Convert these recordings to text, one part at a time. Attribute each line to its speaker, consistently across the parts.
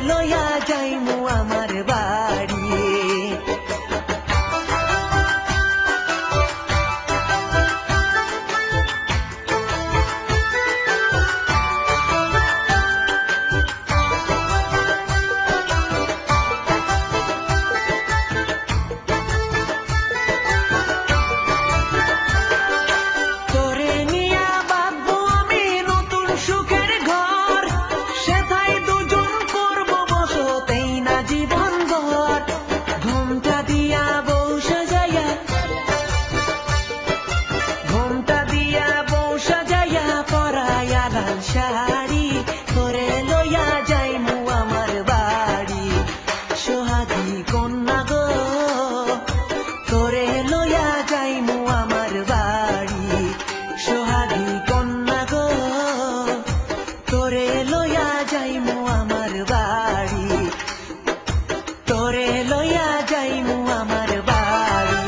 Speaker 1: লইয়া যাইমু আমার বাড়ি। শাড়ি তোরে লইয়া যাইমু আমার বাড়ি। সোহাগী কন্যা গো তোরে লইয়া যাইমু আমার বাড়ি। সোহাগী কন্যা গো তোরে লইয়া যাইমু আমার বাড়ি। তোরে লইয়া যাইমু আমার বাড়ি।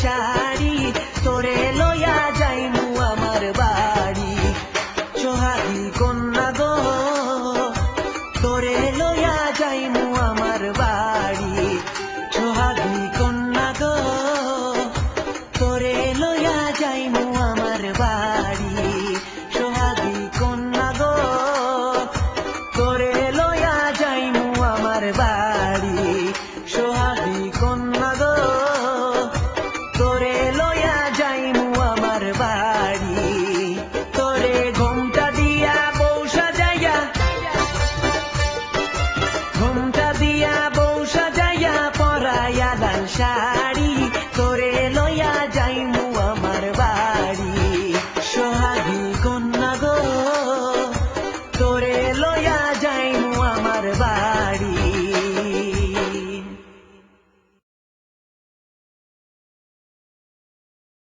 Speaker 1: শাড়ি তোরে লইয়া যাইমু আমার বাড়ি। সোহাগী কন্যা গো তোরে লইয়া যাইমু আমার বাড়ি। সোহাগী কন্যা গো তোরে লইয়া যাইমু